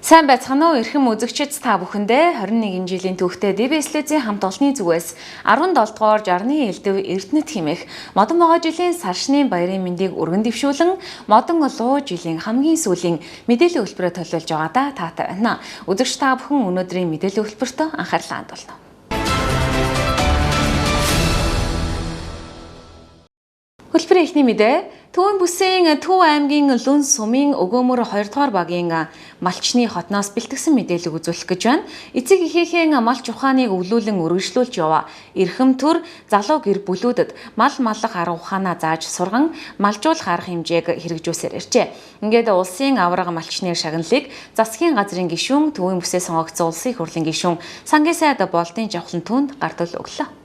Сайн байцгаана уу эрхэм үзэгчид та бүхэндээ 21 жилийн түүхтэй ДБС-ийн хамт олонны зүгээс 17 дугаар жарны элдв Эрдэнэт хэмээх модон могоо жилийн саршны баярын мэндийг өргөн дэвшүүлэн модон луу жилийн хамгийн сүүлийн мэдээллийн хөтөлбөрөөр төлөвлөж байгаадаа таатай байна. Үзэгч та бүхэн өнөөдрийн мэдээллийн хөтөлбөртөө анхаарлаа хандуулна. Хөтөлбөрийн эхний мэдээ Төвийн бүсийн Төв аймгийн Лүн сумын Өгөөмөр 2 дугаар багийн малчны хотноос бэлтгэсэн мэдээлэл үзүүлэх гэж байна. Эцэг эхийнхээ малч ухааныг өвлүүлэн үргэлжлүүлж яваа. Эрхэм төр залуу гэр бүлүүдэд мал маллах арга ухаанаа зааж сурган малжуулах арга хэмжээг хэрэгжүүлсээр иржээ. Ингээд улсын авраг малчны шагналыг засгийн газрын гишүүн Төвийн бүсээ сонгогдсон улсын их хурлын гишүүн Сангийн сайд Болдын Жавхлан түүнд гардал өглөө.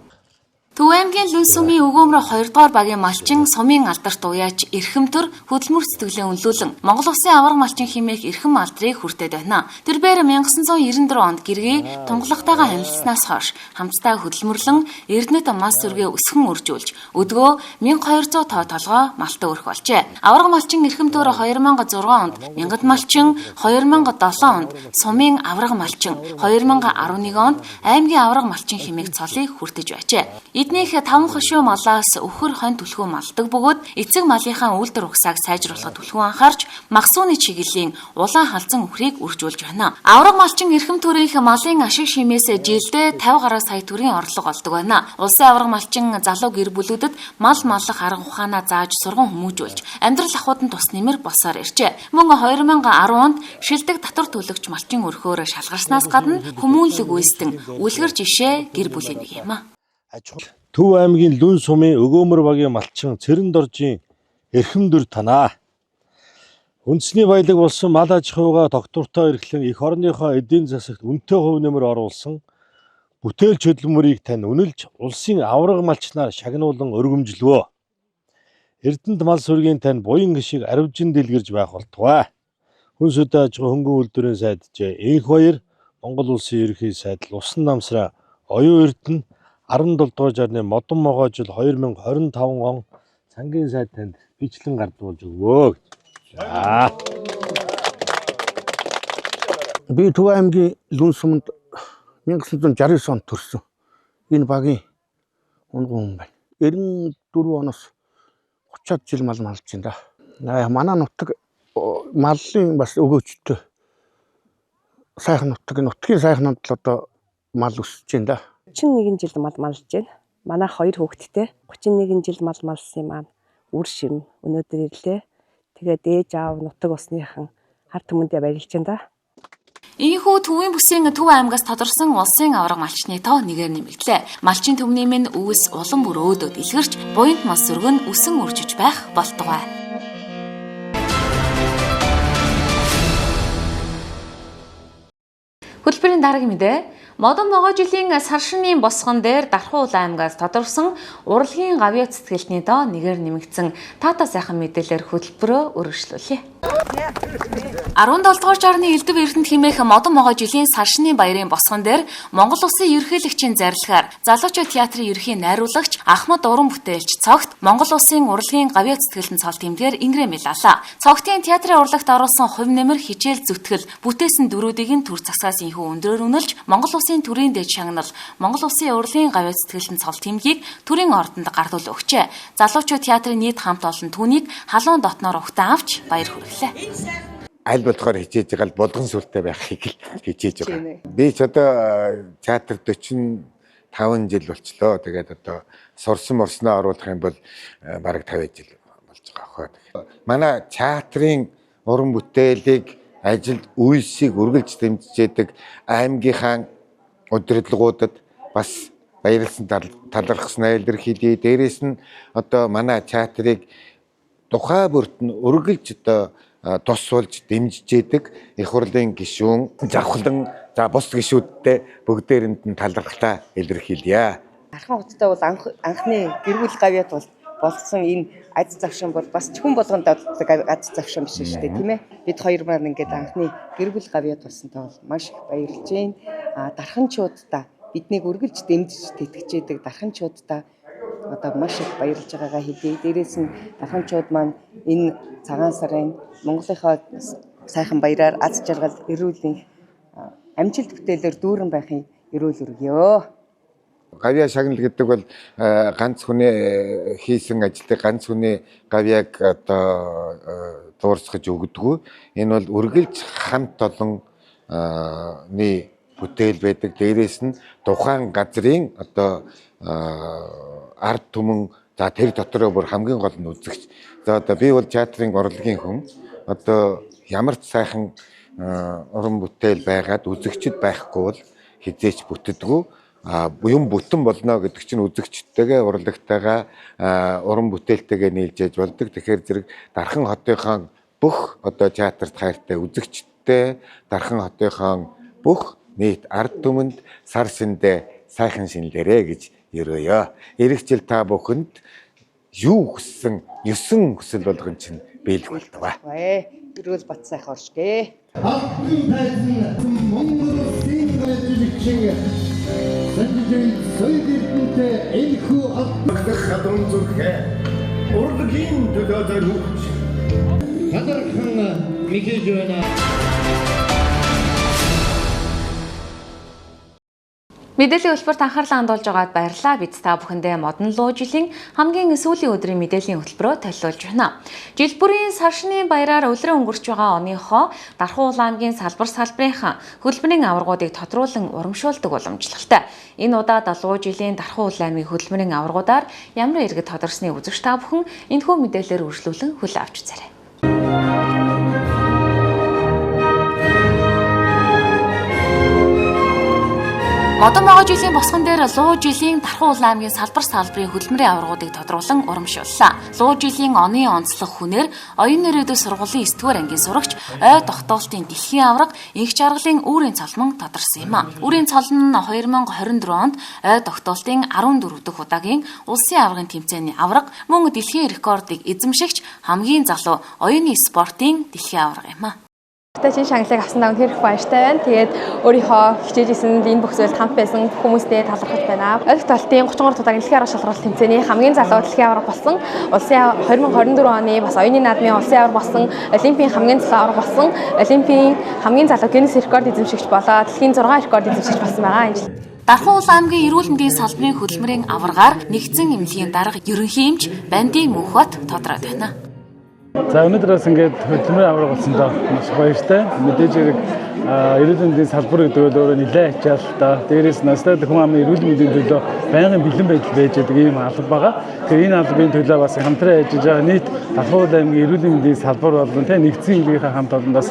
Төв аймгийн Лүн сумын Өгөөмөр 2 дугаар багийн малчин сумын алдарт уяач эрхэм төр хөдөлмөр сэтгэлээ үнэлүүлэн Монгол Улсын авраг малчин хэмээх эрхэм алдрыг хүртээд байна. Тэрээр 1994 онд гэргий тунгалахтайгаа хамилснаас хойш хамтдаа хөдөлмөрлөн Эрдэнэт мас сүргээ өсгөн үржүүлж өдгөө 1200 тоо толгой малтай өрөх болжээ. Авраг малчин эрхэм төр 2006 онд мянгат малчин, 2007 онд сумын авраг малчин, 2011 онд аймгийн авраг малчин хэмээх цолыг хүртэж байжээ. Эднийх 5 хошуу малаас өхөр хонь түлхүү малдаг бөгөөд эцэг малынхаа үйлдвэр угсааг сайжруулахад түлхүү анхаарч махсууны чиглэлийн улаан халзан үхрийг үржүүлж байна. Авраг малчин эрхэм төрийнх малын ашиг шимээс жилдээ 50 гаруй сая төгрөгийн орлого олдог байна. Улсын авраг малчин залуу гэр бүлүүдэд мал маллах арга ухаанаа зааж сурган хүмүүжүүлж амьдрал ахуйд нь тус нэмэр болсоор иржээ. Мөн 2010 онд шилдэг татвар төлөгч малчин өрхөөр шалгарснаас гадна хүмүүнлэг үйстэн үлгэр жишээ гэр бүлийн нэг юм а. Төв аймгийн Лүн сумын Өгөөмөр багийн малчин Цэрэн доржийн эрхэм дүр танаа. Үндэсний баялаг болсон мал аж ахуйгаа тогтвортой эрхлэн эх орныхоо эдийн засагт үнэтэй хувь нэмэр оруулсан бүтээлч хөдөлмөрийг тань үнэлж улсын авраг малчнаар шагнуулан өргөмжлөвөө. Эрдэнэт мал сүргийн тань буян гişиг аривжин дэлгэрж байх болтугай. Хүн сүдэ аж ахуй хөнгөн үйлдвэрийн сайдчээ Энх баяр Монгол улсын ерөнхий сайд Усан намсраа оюун эрдэнэ 17 дугаар жарны модон могоо жил 2025 он Сангийн сайд танд бичлэн гардуулж өгвөө. Би Төв аймгийн Лүн суманд 1969 онд төрсөн. Энэ багийн унган хүн байна. 94 оноос 30-аад жил мал малж байна да. Манай нутаг маллын бас өгөөчтэй. Сайхан нутаг, нутгийн сайхнанд л одоо мал өсөж байна да. 31 жил мал малж байна. Манайх 2 хүүхэдтэй. 31 жил мал малсан маань үр шим өнөөдөр ирлээ. Тэгээд ээж аав нутаг усныхан харт хүмүүндээ баярлж байна да. Ийхүү Төвийн бүсийн Төв аймгаас тодорсон улсын авраг малчны тоо нэгээр нэмэгдлээ. Малчин төмний минь үүс улам бүр өөдөд илгэрч буянт мас сүргэн үсэн үржиж байх болтугай. Хөтөлбөрийн дараагийн мэдээ модон могоо жилийн саршны босгон дээр Дархуул аймгаас тодорсон урлагийн гавьяа цэцгэлтний доо нэгээр нэмэгдсэн таата сайхан мэдээлэлээр хөтөлбөрөө өргөжлүүлье. 17 дугаар жарны элдв Эрдэнэт хэмээх модон могоо жилийн саршны баярын босгон дээр Монгол Улсын ерөнхийлөгчийн зарлихаар залуучууд театрын ерөнхий найруулагч Ахмад уран бүтээлч цогт Монгол Улсын урлагийн гавьяа цэцгэлтэн цол тэмдгээр ингрэм илаалаа. Цогтын театрын урлагт оруулсан хувь нэмэр хичээл зүтгэл бүтээсэн дөрүүдийг нь төр цагсаас инхүү өндрөөр үнэлж Монгол Улсын төрийн дэд шагнал Монгол Улсын урлагийн гавьяа цэцгэлтэн цол тэмдгийг төрийн ордонд гардуул өгчээ. Залуучууд театрын нийт хамт олон түүнийг халуун дотноор ухтан авч баяр хүргэлээ. Аль болохоор хичээж байгаа л болгон сүртэй байхыг л хичээж байгаа. Би ч одоо театр 45 жил болчлоо. Тэгээд одоо сурсан морсноо оруулах юм бол бараг 50 жил болж байгаа хөө. Манай театрын уран бүтээлийг ажилд үйлсийг үргэлж дэмжижээдэг аймгийнхаа удирдлагуудад бас баярлсан талархснаа илэрхийлье. Дээрээс нь одоо манай театрыг тухай бүрт нь үргэлж одоо тусвалж дэмжижээдэг их хурлын гишүүн Жавхлан за бус гишүүдтэй бүгдээрэнд нь талархлаа илэрхийлье. Архан уттай бол анхны гэр бүл гавьяат болсон энэ аз завшин бол бас хүн болгонд дагдаг аз завшин биш шүү дээ тийм ээ. Бид хоёр маань ингээд анхны гэр бүл гавьяат болсонтой бол маш их баярлж байна. Дарханчуудаа биднийг үргэлж дэмжиж тэтгэжээдэг дарханчуудаа одоо маш их баярлж байгаагаа хэлье. Дээрээс нь дарханчууд маань энэ цагаан сарын Монголынхоо сайхан баяраар аз жаргал эрүүлийн амжилт бүтээлээр дүүрэн байхын эрүүл өргөё. Гавьяа шагнал гэдэг бол ганц хүний хийсэн ажлыг ганц хүний гавьяаг одоо дуурсгаж өгдөггүй. Энэ бол үргэлж хамт олонны бүтээл байдаг. Дээрээс нь тухайн газрын одоо ард түмэн за тэр дотороо бүр хамгийн гол нь үзэгч. За одоо би бол театрын урлагийн хүн. Одоо ямар ч сайхан уран бүтээл байгаад үзэгчд байхгүй бол хизээч бүтдэггүй. Юм бүтэн болно гэдэг чинь үзэгчтэйгээ урлагтайгаа уран бүтээлтэйгээ нийлж яж болдог. Тэгэхээр зэрэг Дархан хотынхоо бүх одоо театрт хайртай үзэгчтэй Дархан хотынхоо бүх нийт ард түмэнд сар сэндэ сайхан шинэлэрэ гэж ерөөё. Ирэх жил та бүхэнд юу хүссэн 9 хүсэл болгон чинь биелэх болтугай. Эрүүл бат сайхан оршгэ. Алтан тайзан Монгол Улсын гүйцэтгэгчийн санжийн соёл эрдэнэтэй энэхүү албах хадун зүрхээ урлагийн төлөө зориулж хадархан мэгэж байна. Мэдээллийн хөтөлбөрт анхаарлаа хандуулж байгаад баярлалаа. Бид та бүхэндээ модон луу жилийн хамгийн сүүлийн өдрийн мэдээллийн хөтөлбөрөөр танилцуулж байна. Жил бүрийн сар шинийн баяраар өлрөн өнгөрч байгаа оныхоо Дархан аймгийн салбарын хөтөлбөрийн аваргуудыг тодруулан урамшуулдаг уламжлалтай. Энэ удаад луу жилийн Дархан аймгийн хөтөлбөрийн аваргуудаар ямар иргэд тодорсныг үзэгч та бүхэн энэхүү мэдээлэлээр үргэлжлүүлэн хөл авч үзээрэй. Модон могоо жилийн босгон дээр луу жилийн Дархан аймгийн салбарын хөдөлмөрийн аваргуудыг тодруулан урамшууллаа. Луу жилийн оны онцлог хүнээр оюун нэрээдүү сургуулийн 9-р ангийн сурагч ой тогтоолтын дэлхийн аварга инх жаргалын үүрийн цолмон тодорсон юм а. Үүрийн цолон нь 2024 онд ой тогтоолтын 14 дахь удаагийн улсын аваргын тэмцээний аварга мөн дэлхийн рекордыг эзэмшигч хамгийн залуу оюуны спортын дэлхийн аварга юм а. Чин шагналыг авсан даа үнэхээр их баяртай байна. Тэгээд өөрийнхөө хичээжсэн энэ бүх зүйлд хамт байсан хүмүүстээ талархаж байна. Ой тогтоолтын 33 удаагийн дэлхийн аварга шалралт тэмцээний хамгийн залуу дэлхийн аварга болсон. Улсын 2024 оны бас оюуны наадмын улсын аварга болсон. Олимпийн хамгийн залуу аварга болсон. Олимпийн хамгийн залуу Гиннес рекорд эзэмшигч болоо дэлхийн 6 рекорд эзэмшигч болсон байгаа энэ жил. Дархан аймгийн эрүүл мэндийн салбарын хөтөлмөрийн аваргаар нэгдсэн эмнэлгийн дарга ерөнхий эмч Банди Мөнхбат тодроод байна. За өнөөдрөөс ингээд хөдөлмөрийн аварга болсондоо маш баяртай. Мэдээж хэрэг эрүүл мэндийн салбар гэдэг нь өөрөө нэлээд ачаалттай. Дээрээс настай хүн амын эрүүл мэндийн төлөө байнгын бэлэн байдал байж байгаа ийм алба байгаа. Тэгэхээр энэ албаны төлөө бас хамтран ажиллаж байгаа нийт Дархан аймгийн эрүүл мэндийн салбар болон нэгдсэн эмнэлгийнхаа хамт олондоос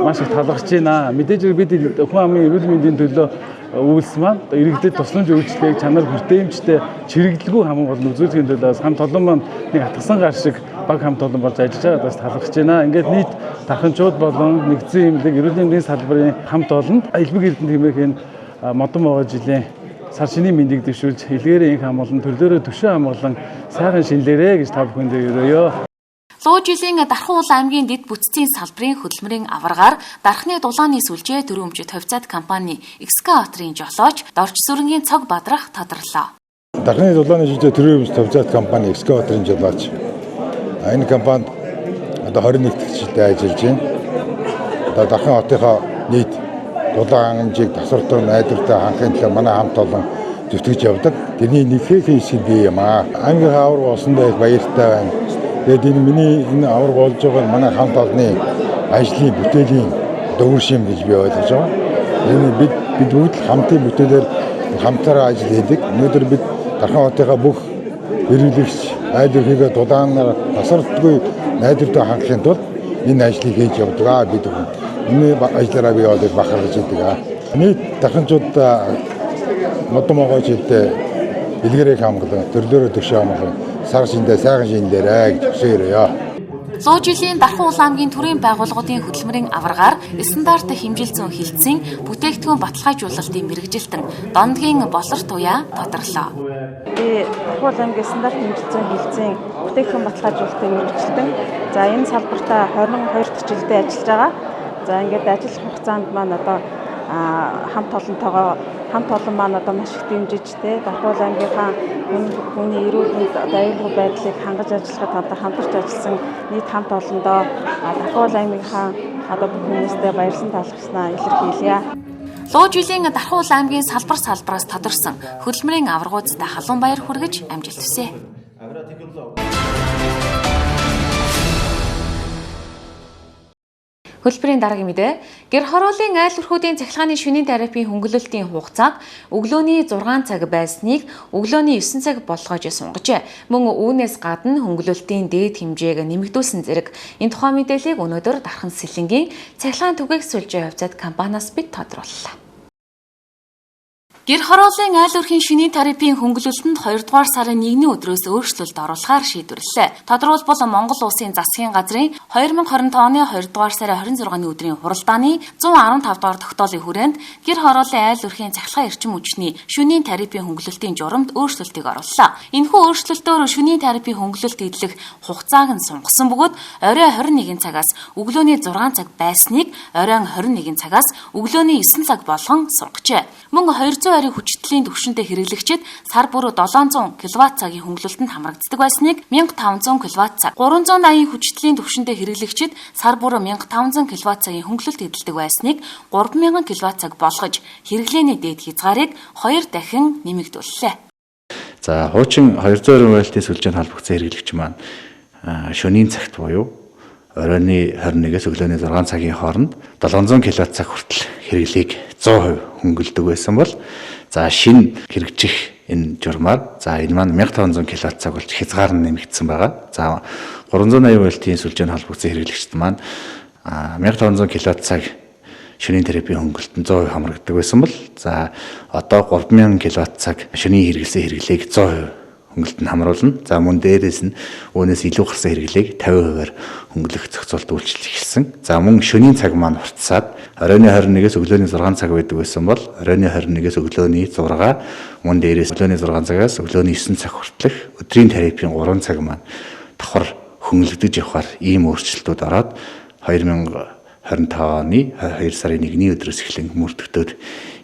маш их талархаж байна. Мэдээж хэрэг бид хүн амын эрүүл мэндийн төлөө үйлс маань иргэдэд тусламж үйлчлэгийг чанар хүртээмжтэй чирэгдэлгүй хамгийн гол үзүүлэхийн төлөө хамт олон маань нэг атгсан гар шиг баг хамт олон болж ажиллаж байгаадаас талархаж байна. Ингээд нийт дарханчууд болон нэгдсэн эмнэлэг эрүүл мэндийн салбарын хамт олонд элбэг эрдэнэ хэмээх энэ модон могоо жилийн сар шинийн мэндийг дэвшүүлж хэлгээрээ инх амгалан төрлөөрөө төвшин амгалан сайхан шинэлэрэ гэж та бүхэндээ өрөөё. Луу жилийн Дархан аймгийн дэд бүтцийн салбарын хөдөлмөрийн аваргаар дархны дулааны сүлжээ төрөмжөд хувьцаат компани экскаваторын жолооч Дорж сүрэнгийн цог бадрах тодорлоо. Дархны дулааны сүлжээ төрөмжөд хувьцаат компани экскаваторын жолооч. Энэ компанид одоо 21 дэх жилдээ ажиллаж байна. Одоо Дархан хотынхоо нийт дулаан хангамжийг тасвартай найдвартай хангахын төлөө манай хамт олон зүтгэж явдаг. Тэрний нэг хэсэг би юм аа. Аймгийн аварга болсондоо их баяртай байна. Тэгээд энэ аварга болж байгаа нь манай хамт олонны ажлын бүтээлийн дөөр шим гэж би ойлгож байгаа. Энэ бид бүгд хамтын бүтээлээр хамтаараа ажил хийдэг. Өнөөдөр бид Дархан хотынхаа бүх эрүүлэгч айлхийгээ дулаанаар тасралтгүй найдвартай хангахын тулд энэ ажлыг хийж явдаг. Бид энэ ажлаараа би одоо бахархаж байдаг. Нийт дарханчууд модон могоо жилдээ илгэрээ хамгаалан төрлөөрөө төвшөө хамгаалан сар шиндээ сайхан шинэлэрэ гэж хүсээрээ. Луу жилийн Дархан аймгийн төрийн байгууллагуудын хөтөлмөрийн аваргаар стандарт хэмжилзэн хилцэн бүтээгдэхүүн баталгаажуулалтын мэргэжилтэн дондгийн болор туяа тодорлоо. Би Дархан аймгийн стандарт хэмжилзэн хилцэн бүтээгдэхүүн баталгаажуулалтын мэргэжилтэн за энэ салбартаа 22 дахь жилдээ ажиллаж байгаа. За ингээд ажил хугацаанд маань одоо хамт олонтойгоо хамт олон маань одоо маш их дэмжиж тэ Дархуул аймгийнхаа хүний эрүүл мэнд аюулгүй байдлыг хангаж ажиллахад одоо хамтарч ажилласан нийт хамт олондоо Дархуул аймгийнхаа одоо бүх хүмүүстээ баярлан талархснаа илэрхийлье. Луу жилийн Дархуул аймгийн салбараас тодорсон хөдөлмөрийн аваргуудтай халуун баяр хүргэж амжилт хүсье. Хөдөлмөрийн дараагийн мэдээ гэр хорооллын айл өрхүүдийн цахилгааны шөнийн терапийн хөнгөлөлтийн хугацааг өглөөний 6 цаг байсныг өглөөний 9 цаг болгож сунгажээ. Мөн үүнээс гадна хөнгөлөлтийн дээд хэмжээг нэмэгдүүлсэн зэрэг энэ тухай мэдээллийг өнөөдөр Дархан Сэлэнгийн цахилгаан түгээх сүлжээ хувьцаат компаниас бид тодрууллаа. Гэр хорооллын айл өрхийн шөнийн терапийн хөнгөлөлтөнд 2 дугаар сарын 1-ний өдрөөс өөрчлөлт оруулахаар шийдвэрлэлээ. Тодорхойлбол Монгол Улсын засгийн газрын 2020 оны 2 дугаар сарын 26-ны өдрийн хуралдааны 115 дугаар тогтоолын хүрээнд гэр хорооллын айл өрхийн цахилгаан эрчим хүчний шөнийн терапийн хөнгөлөлтийн журамд өөрчлөлтийг орууллаа. Энэхүү өөрчлөлтөөр шөнийн терапийн хөнгөлөлт идэх хугацааг нь сунгасан бөгөөд орой 21 цагаас өглөөний 6 цаг байсныг оройн 21 цагаас өглөөний 9 цаг болгон сунгажээ. Мөн 200 арийн хүчтэлийн түвшинтэй хэрэглэгчид сар бүр 700 кВт цагийн хөнгөлөлтөнд хамрагддаг байсныг 1500 кВт цаг, 380 хүчтэлийн түвшинтэй хэрэглэгчид сар бүр 1500 кВт цагийн хөнгөлөлт эдэлдэг байсныг 3000 кВт цаг болгож хэрэглээний дээд хязгаарыг 2 дахин нэмэгдүүллээ. За хуучин 220 вольтын сүлжээнд холбогдсон хэрэглэгч маань шөнийн цагт буюу оройны 21-ээс өглөөний 6 цагийн хооронд 700 кВт цаг хүртэл хэрэглээг 100% хөнгөлдөг байсан бол за шинэ хэрэгжих энэ журмаар за энэ маань 1500 кВт цаг болж хязгаар нь нэмэгдсэн байгаа. За 380 вольтын сүлжээнд холбогдсон хэрэглэгчд маань 1500 кВт цаг шөнийн терапийн хөнгөлөлтөнд 100% хамрагддаг байсан бол за одоо 3000 кВт цаг шөнийн хэрэглэсэн хэрэглээг 100% хөнгөлөлтөнд хамруулна. За мөн дээрээс нь үүнээс илүү гарсан хэрэглээг 50%-аар хөнгөлөх зохицуулт үйлчлэл эхэлсэн. За мөн шөнийн цаг маань хурцсаад оройны 21-ээс өглөөний 6 цаг байдаг байсан бол оройны 21-ээс өглөөний 6, мөн дээрээс өглөөний 6 цагаас өглөөний 9 цаг хүртэлх өдрийн терапийн 3 цаг маань давхар хөнгөлөгдөж явахаар ийм өөрчлөлтүүд ороод 2025 оны 2 сарын 1-ний өдрөөс эхлэн мөрдөгдөд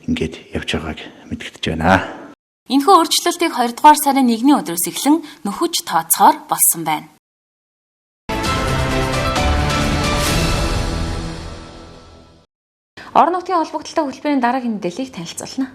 ингээд явж байгааг мэдгдэж байна. Энэхүү өөрчлөлтийг 2 дугаар сарын 1-ний өдрөөс эхлэн нөхөж тооцохоор болсон байна. Орон нутгийн холбогдлолтой хөтөлбөрийн дараагийн мэдээллийг танилцуулна.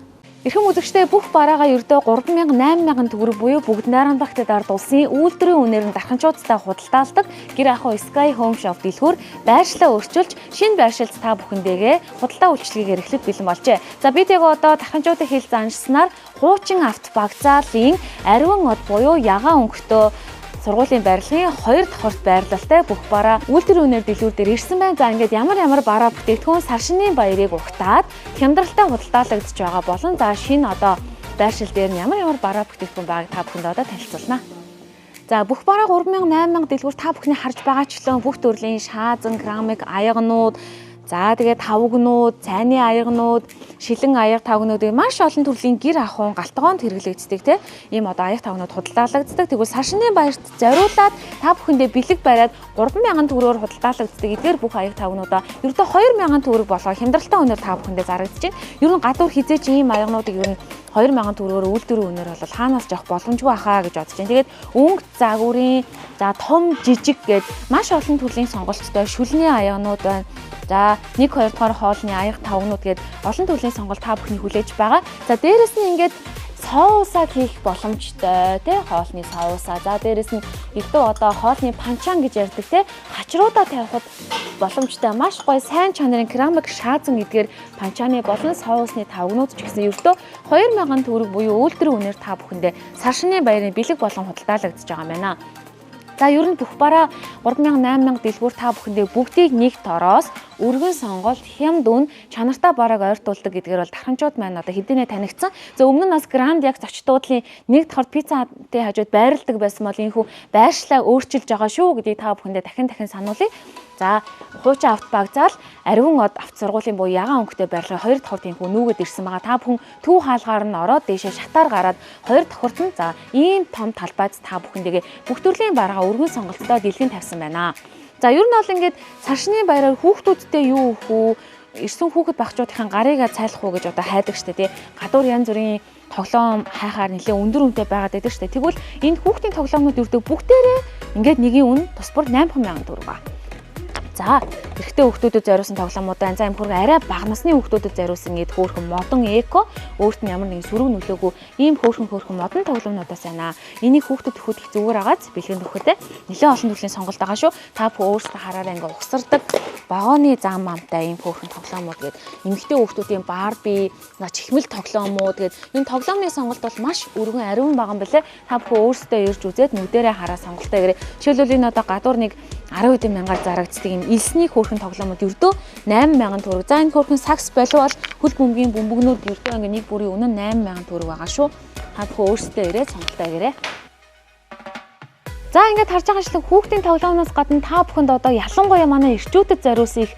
Эрхэм үзэгчдээ бүх бараагаа ердөө 3000-8000 төгрөг буюу бүгд найрамдагтад ард улсын үйлдвэрийн үнээр нь дарханчуудтай худалдаалдаг гэр ахуй Sky Home Shop дэлгүүр байршлаа өөрчилж шинэ байршилд та бүхэндээгээ худалдаа үйлчилгээгээр эхлэх бэлэн болжээ. За бид яг одоо дарханчуудын хил заншснаар хуучин авто багцаалын ариун од буюу ягаан өнгөтэй сургуулийн барилгын 2 давхарт байрлалтай бүх бараа үйлдвэрийн үнээр дэлгүүр дээр ирсэн байна. За ингээд ямар бараа бүтээгдэхүүн сар шинийн баярыг ухтаад хямдралтай худалдаалагдж байгаа болон за шинэ одоо байршил дээр нь ямар бараа бүтээгдэхүүн байгааг та бүхэнд одоо танилцуулна. За бүх бараа 3000-8000 дэлгүүр та бүхний харж байгаачлан бүх төрлийн шаазан, керамик, аягнууд, за тэгээд тавгнууд, цайны аягнууд, шилэн аяг тавгнуудыг маш олон төрлийн гэр ахуйн галтгоонд хэрэглэгддэг тийм ийм одоо аяг тавгнууд худалдаалагддаг. Тэгвэл сар шинийн баярт зориулаад та бүхэндээ бэлэг бариад 3000 төгрөгөөр худалдаалагддаг. Эдгээр бүх аяг тавгнуудаа ердөө 2000 төгрөг болгоо хямдралтай үнээр та бүхэндээ зарагдаж байна. Ер нь гадуур хизээч ийм аягнуудыг ер нь 2000 төгрөгөөр үйлдвэрийн үнээр бол хаанаас жоох боломжгүй ахаа гэж бодож байна. Тэгээд өнгө загварын за том жижиг гээд маш олон төрлийн сонголттой шүлний аягнууд байна. За 1-2 дугаар хоолны аяг тавгнууд гээд олон төрлийн сонголт та бүхний хүлээж байгаа. За дээрэс нь ингээд соусаа хийх боломжтой тий хоолны соусаа. За дээрэс нь илүү одоо хоолны панчан гэж ярьдаг тий хачруудаа тавихад боломжтой маш гоё сайн чанарын керамик шаазан эдгээр панчаны болон соусны тавгнууд ч гэсэн ердөө 2000 төгрөг буюу үйлдвэрийн үнээр та бүхэндээ сар шинийн баярын бэлэг болон худалдаалагдж байгаа юм байна. За ер нь бүх бараа 3000-8000 дэлгүүр та бүхэндээ бүгдийг нэг тороос өргөн сонголт хямд үн чанартай барааг ойртуулдаг гэдгээр бол дарханчууд маань одоо хэдийнэ танигдсан. За өмнө нь бас Гранд яг зочдуудлын нэг давхар пиццатэй хажууд байрладаг байсан бол энэ хүү байршлаа өөрчилж байгаа шүү гэдгийг та бүхэндээ дахин сануулъя. За хуучин авто багцаал ариун од авто сургуулийн буюу ягаан өнгөтэй байрлал 2 давхарт инхүү нүүгээд ирсэн байгаа. Та бүхэн төв хаалгаар нь ороод дээшээ шатаар гараад 2 давхарт нь за ийм том талбайд та бүхэндээ бүх төрлийн бараа өргөн сонголттой дэлгэн тавьсан байна. За ер нь бол ингээд сар шинийн баяраар хүүхдүүдтэй юу өгөх үү? ирсэн хүүхэд багчуудын гарыг цайлах уу гэж одоо хайдаг штэ тий. Гадуур янз бүрийн тоглоом хайхаар нэлээ өндөр үнэтэй байгаад байдаг штэ. Тэгвэл энэ хүүхдийн тоглоомнууд ердөө бүгдээрээ ингээд нэгийн үн тусбар 800,000 төгрөг ба. За эрэгтэй хүүхдүүдэд зориулсан тоглоомуудаа за юм хөргө арай бага насны хүүхдүүдэд зориулсан гээд хөөрхөн модон эко өөрт нь ямар нэгэн сөрөг нөлөөгүй ийм хөөрхөн модон тоглоомнуудаас байна. Энийг хүүхдүүд өгөхөд их зүгээр агааз бэлгэнд өгөхөдөө нэлээд олон төрлийн сонголт байгаа шүү. Та бүхэн өөрсдөө хараараа ингээ угсардаг вагоны зам амтай ийм хөөрхөн тоглоомууд гээд эмэгтэй хүүхдүүдийн барби, чихмэл тоглоомууд гээд энэ тоглоомны сонголт бол маш өргөн ариун байгаа юм билэ. Та бүхэн өөрсдөө ирж үзээд нүдэрээ хараа сонголтоо гэрээ. Жишээлбэл энэ одоо гадуур нэг 10,000-аар зарагддаг юм элсний хөөрхөн тоглоомод ердөө 8,000 төгрөг. За энэ хөөрхөн сакс болов хөл бөмбөгийн бөмбөгнүүд ердөө ингээ нэг бүрийн үнэ 8,000 төгрөг байгаа шүү. Та бүхэн өөрсдөө ирээд сонголтоо гэрээ. За ингээд харж байгаа шлэг хүүхдийн тоглоомноос гадна та бүхэнд одоо ялангуяа манай эрчүүдэд зориулсан их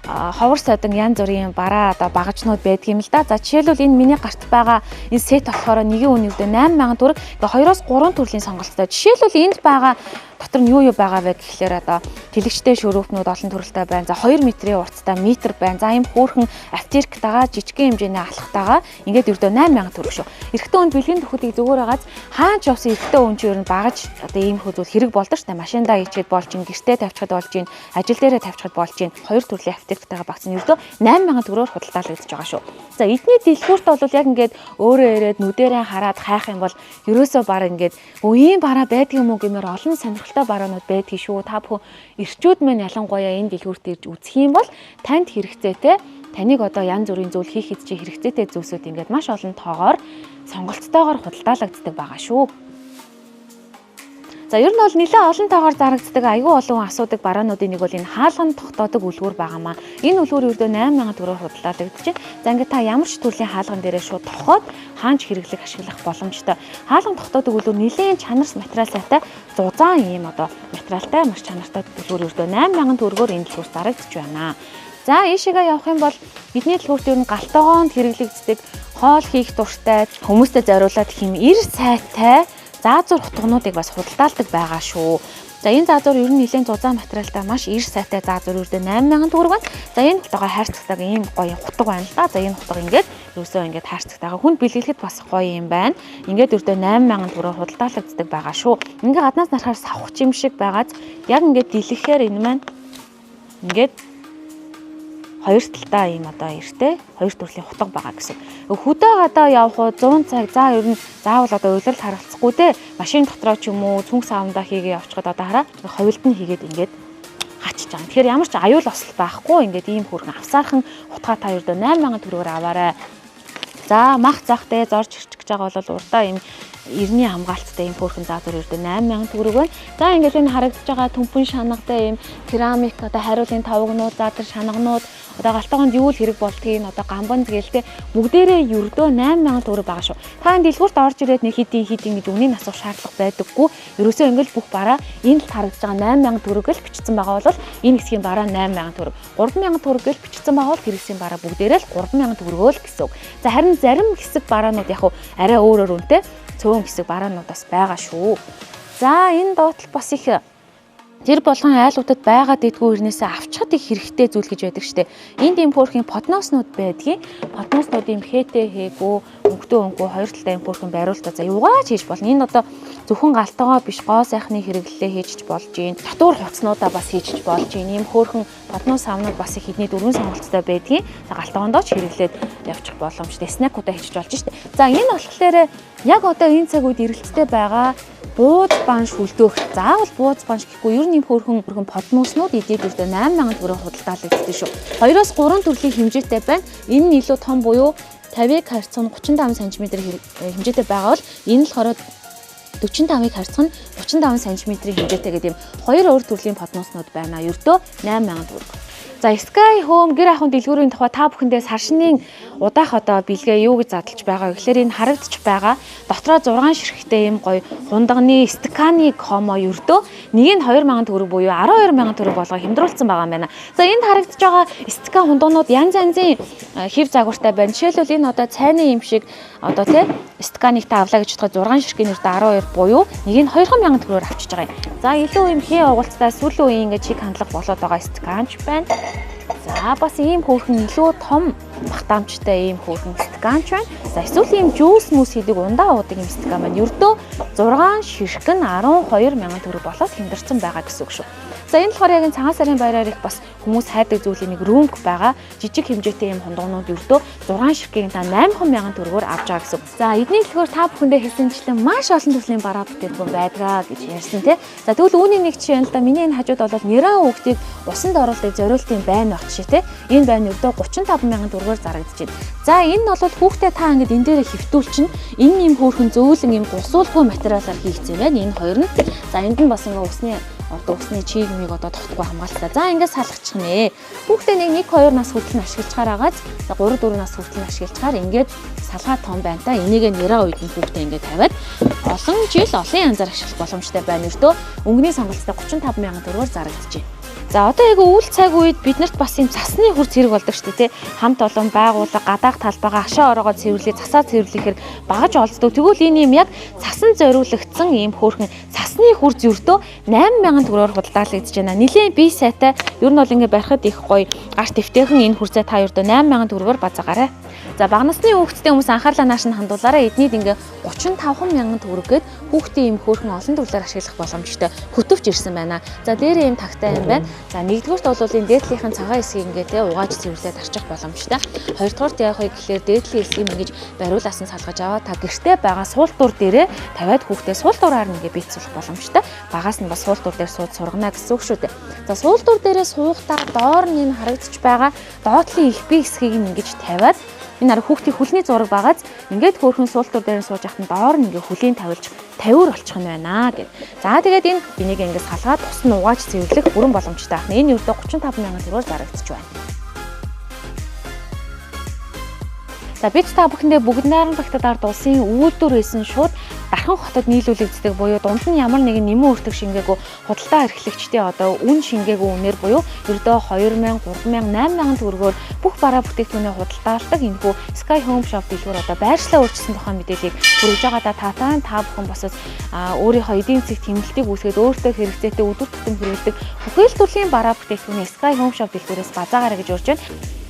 ховор содон янз бүрийн бараа одоо багажнууд байдаг юм л да. За жишээлбэл энэ миний гарт байгаа энэ сет болохоор нэгийн үн ердөө 8,000 төгрөг. Тэгээ 2-3 төрлийн сонголттой. Жишээлбэл энд байгаа дотор нь юу байгаа вэ гэхлээр одоо тэлэгчтэй шөрөөхнүүд олон төрөлтэй байна. За 2 метрийн урттай метр байна. За ийм хөөрхөн автирктайгаа жижигхэн хэмжээний алхтайгаа ингээд ердөө 8,000 төгрөг шүү. Эрэгтэй хүнд бэлгийн төхөдийг зүгээр агааз хаач явсан эрэгтэй хүн чинь ер нь багаж одоо ийм хөлөөл хэрэг болдог ш та машиндаа ичээд болж ин гэртээ тавьчихад болж ин ажил дээрээ тавьчихад болж ин 2 төрлийн автирктайгаа багц нь ердөө 8,000 төгрөгөөр худалдаалагдаж байгаа шүү. За эдний дэлгүүрт бол яг ингээд өөрөө ирээд нүдэрээ хараад хайх юм бол ерөөсөө бараг ингээд ийм бараа байдаг юм уу гэмээр олон сонирхолтой бараанууд байдгийг шүү. Та бүхэн эрчүүд мань ялангуяа энэ дэлгүүрт ирж үзэх юм бол танд хэрэгцээтэй таныг одоо янз бүрийн зүйл хийх гэж хэрэгцээтэй зүйлсүүд ингээд маш олон тоогоор сонголттойгоор худалдаалагддаг байгаа шүү. За ер нь бол нэлээд олон тоогоор зарагддаг аюу олон асуудаг бараануудын нэг бол энэ хаалган тогтоодог үлгүүр байгаамаа. Энэ үлгүүр ердөө 8,000 төгрөгөөр худалдаалагдаж байна. За ингээд та ямар ч төрлийн хаалган дээрээ шууд тохоод хаанч хэрэглэх ашиглах боломжтой. Хаалган тогтоодог үлгүүр нэлээд чанарс материал сайтай зузаан ийм одоо материалтай маш чанартай үлгүүр ердөө 8,000 төгрөгөөр энэ дэлгүүрт зарагдаж байна. За ийшээгээ явах юм бол бидний дэлгүүрт ер нь галтгоонд хэрэглэгддэг хоол хийх дуртай хүмүүстэй зориулаад хэм эр сайтай заазуур хутгнуудыг бас худалдаалдаг байгаа шүү. За энэ заазуур ер нь нэлээд зузаан материалтай маш эр сайтай заазуур ердөө 8,000 төгрөг байна. За энэ хутгаа хайрцагтайг ийм гоё хутга байна л да. За энэ хутга ингээд ерөөсөө ингээд хайрцагтайгаа хүнд бэлгэлэхэд бас гоё юм байна. Ингээд ердөө 8,000 төгрөгөөр худалдаалагддаг байгаа шүү. Ингээ гаднаас нарахаар савх юм шиг байгааз яг ингээд дэлгэхээр энэ маань ингээд хоёр талдаа ийм одоо эртээ хоёр төрлийн хутга байгаа гэсэн. Хөдөө гадаа явах уу 100 цаг за ер нь заавал одоо уйлал харгалцахгүй те машин дотроо ч юм уу цүнх савндаа хийгээ явчихад одоо хараа ховилд нь хийгээд ингээд хачиж байгаа. Тэгэхээр ямар ч аюул осол байхгүй ингээд ийм хөргөн авсаархан хутгаа та ердөө 8,000 төгрөгөөр аваарай. За мах захтай зорж ирчих гэж байгаа бол урдаа ийм эртний хамгаалттай ийм хөөрхөн заазуур ердөө 8,000 төгрөг байна. За ингээд энэ харагдаж байгаа түнхэн шангатай ийм керамик одоо хариулын тавгнууд задар шанганууд одоо галтгоонд юу л хэрэг болдгийг одоо гамбанз гэлтэй бүгдээрээ ердөө 8,000 төгрөг байгаа шүү. Та энэ дэлгүүрт орж ирээд нэг хэдийн гэж үнийн асуух шаардлага байдаггүй. Ерөөсөө ингээд бүх бараа энэ л харагдаж байгаа 8,000 төгрөг л бичсэн байгаа бол энэ хэсгийн бараа 8,000 төгрөг. 3,000 төгрөг л бичсэн байгаа бол тэр хэсгийн бараа бүгдээрээ л 3,000 төгрөгөө л гэсэн үг. За харин зарим хэсэг бараанууд яг арай өөр үнэтэй цөөн хэсэг бараанууд бас байгаа шүү. За энэ доотлол бас их тэр болгон айлуудад байгаа дэдгүү ирнээсээ авчхад их хэрэгтэй зүйл гэж байдаг штэ. Энд ийм хөөрхийн подноснууд байдгийг. Подноснууд ийм хээтэй хээгүү, өнгөтэй өнгөө хоёр талтай ийм хөөрхөн бариултаа за юугаач хийж болно. Энэ одоо зөвхөн галтгоо биш гоо сайхны хэрэглэлээ хийж болж гин. Татвар хувцснуудаа бас хийж болж гин. Ийм хөөрхөн поднос савнууд бас их хэдний дөрвөн сонголттой байдгийг. За галтгоондоо ч хэрэглээд явчих боломжтой. Снэкуудаа хийж болж штэ. За энэ болохоор яг одоо энэ цаг үед эргэлттэй байгаа бууз банш хөлдөөх. Заавал бууз банш гэхгүй ер нь юм хөөрхөн подноснууд эдээд үрдээ 8,000 төгрөг худалдаалагддаг шүү. 2-3 төрлийн хэмжээтэй байна. Энэ нь илүү том буюу 50-ыг харьцан 35 см хэмжээтэй байгаа бол энэ л хороо 45-ыг харьцан 35 см хэмжээтэй гэдэг юм хоёр өөр төрлийн подноснууд байна. Ердөө 8,000 төгрөг. За Sky Home гэр ахуйн дэлгүүрийн тухай та бүхэндээ саршины удаах одоо бэлгээ юу гэж задлж байгаа вэ гэхээр энэ харагдчих байгаа дотроо 6 ширхэгтэй юм гоё хундагны стаканы комо ердөө нэг нь 2,000 төгрөг буюу 12,000 төгрөг болгоо хямдруулсан байгаа юм байна. За энд харагдж байгаа стакан хундагнууд янз янзын хэв загвартай байна. Жишээлбэл энэ одоо цайны юм шиг одоо тий стаканыг та авлаа гэж бодоход 6 ширхгийн ердөө 12 буюу нэг нь 2,000 төгрөгөөр авчиж байгаа юм. За илүү юм хээ угуулцтай сүүлийн үеийн ингээд чиг хандлага болоод байгаа стаканч байна. За бас ийм хөөрхөн илүү том багтаамжтай ийм хөөрхөн стаканч байна. За эсвэл ийм жуус мүс хийдэг ундаа уудаг ийм стакан байна. Ердөө 6 ширхэг нь 12,000 төгрөг болоод хямдарсан байгаа гэсэн үг шүү. За энэ болохоор яг энэ цагаан сарын баяраар их бас хүмүүс хайдаг зүйлийн нэг рүнг байгаа. Жижиг хэмжээтэй ийм хондгонууд ердөө 6 ширхгийг та 8,000 төгрөгөөр авч байгаа гэсэн. За эдний дэлгүүр та бүхэндээ хэлсэнчлэн маш олон төрлийн бараа бүтээгдэхүүн байдаг гэж ярьсан тий. За тэгвэл үүний нэг жишээ нь л да миний энэ хажууд бол нэраа хүүхдийг усанд оруулах зориултын байн багт шээ тий. Энэ байн ердөө 35,000 төгрөгөөр зарагдаж байна. За энэ нь бол хүүхдээ та ингэж энэ дээр хөвтүүлчин энэ юм хөөрхөн зөөлөн юм гусуулгүй материалаар хийгдсэн байна. Энэ хоёр нь. За энд нь бас ингээ усны чийгмийг одоо тогтгүй хамгаалалтаа. За ингээд салгачих нэ. Хүүхдээ нэг 2 нас хүртэл нь ашиглачаар агаад 3 4 нас хүртэл нь ашиглачаар ингээд салгаа том байна та. Энийг нэраа үед нь хүүхдээ ингээд тавиад олон жил олон янзаар ашиглах боломжтой байна. Өртөө өнгөний сонголттой 35,000 төгрөгөөр зарагдаж байна. За одоо яг үйл цаг үед биднэрт бас юм цасны хурц хэрэг болдог шүү дээ тий. Хамт олон байгууллага гадаах талбайгаа хашаа ороогоо цэвэрлээ, цасаа цэвэрлэхээр багаж олддог. Тэгвэл энэ юм яг цасан зориулагдсан ийм хөөрхөн цасны хурц өртөө 8,000 төгрөгөөр худалдаалагдаж байна. Нилийн бие сайтай ер нь бол ингээ барихад их гоё гаш твтэйхэн энэ хурцээ та өртөө 8,000 төгрөгөөр базаагаарай. За бага насны хүүхдтэй хүмүүс анхаарлаа нааш нь хандуулаарай. Эднийд ингээ 35,000 төгрөг гээд хүүхдийн ийм хөөрхөн олон төрлөөр ашиглах боломжтой хөтөвч ирсэн байна. За дээр ийм тагтай юм байна. За нэгдүгürt бол энэ дээдлийнхэн цагаан эсгийг ингээ тэ угааж цэвэрлээд арчих боломжтой. Хоёрдугаарт яах вэ гэхээр дээдлийн эсгийг ингэж бариулаасан салгаж аваа та гэртээ байгаа суултуур дээрээ тавиад хүүхдээ суултуураар ингээ бийцүүлэх боломжтой. Багаас нь бас суултуур дээр сууд сургана гэсэн үг шүү дээ. За суултуур дээрээ суухдаа доор нь энэ харагдаж байгаа доотлын их бие эсгийг ингэж тавиад энэ арга хүүхдийн хөлний зураг багаас ингээд хөөрхөн суултуур дээр сууж яхад нь доор нь ингээ хөлийн тавилж 50 болчих нь байна гэд. За тэгээд энэ энийг ингээд салгаад тус нь угааж цэвэрлэх бүрэн боломжтой байна. Энэ ердөө 35,000 төгрөгөөр зарагдчих байна. За бид та бүхэндээ бүгд найран багтад ард улсын үйлдвэр хийсэн шууд дархан хотод нийлүүлэгддэг буюу дунд нь ямар нэгэн нэмэн өртөг шингээгүй худалдаа эрхлэгчдийн одоо үн шингээгүй үнээр буюу ердөө 2,000, 3,000, 8,000 төгрөгөөр бүх бараа бүтээгдэхүүнээ худалдаалдаг энэхүү Sky Home Shop дэлгүүр одоо байршлаа өөрчилсөн тухайн мэдээллийг хүргэж байгаа та бүхэн босож өөрийнхөө эдийн засгийн тэмдэлтийг үүсгээд өөртөө хэрэгцээтэй өдөр тутам хэрэглэдэг бүхэл төрлийн бараа бүтээгдэхүүнийг Sky Home Shop дэлгүүрээс базаагаарай гэж урьж байна.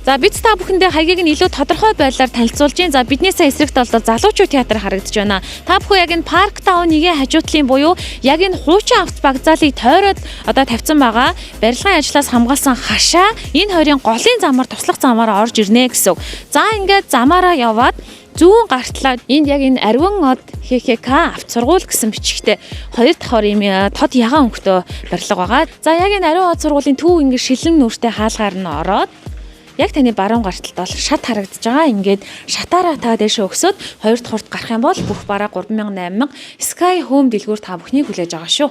За бид та бүхэндээ хаягийг нь илүү тодорхой байдлаар танилцуулж байна. За бидний сая эсрэгт бол залуучууд театр харагдаж байна. Та бүхэн яг энэ Парк Таун нэгийн хажуутлын буюу яг энэ хуучин авто багцаалыг тойроод одоо тавьсан байгаа барилгын ажлаас хамгаалсан хашаа энэ хоёрын голын замаар туслах замаараа орж ирнэ гэсэн. За ингээд замаараа яваад зүүн гартлаа энд яг энэ Арвин од ХХК авто сургууль гэсэн бичгтээ хоёр давхар юм тод ягаан өнгөтэй барилга байгаа. За яг энэ Арвин од сургуулийн төв ингээд шилэн нүртэй хаалгаар нь ороод яг таны баруун гарталд бол шат харагдаж байгаа. Ингээд шатаараа та дэшээ өгсөд хоёр дахь хурд гарах юм бол бүх бараа 3,000, 8,000 Sky Home дэлгүүр та бүхнийг хүлээж байгаа шүү.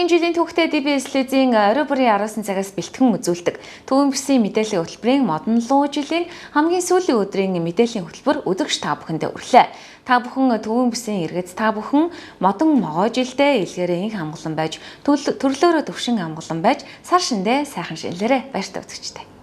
жилийн түүхтэй DBS Лизийн орой бүрийн 19 цагаас бэлтгэн үзүүлдэг төвийн бүсийн мэдээллийн хөтөлбөрийн модон луу жилийн хамгийн сүүлийн өдрийн мэдээллийн хөтөлбөр өдөрч та бүхэндээ өрлөө. Та бүхэн төвийн бүсийн иргэд та бүхэн модон могоо жилдээ илгээрээ инх хамглан байж төрлөөрөө төвшин хамглан байж сар шиндээ сайхан шинлээрээ баяртай үзэгчтэй.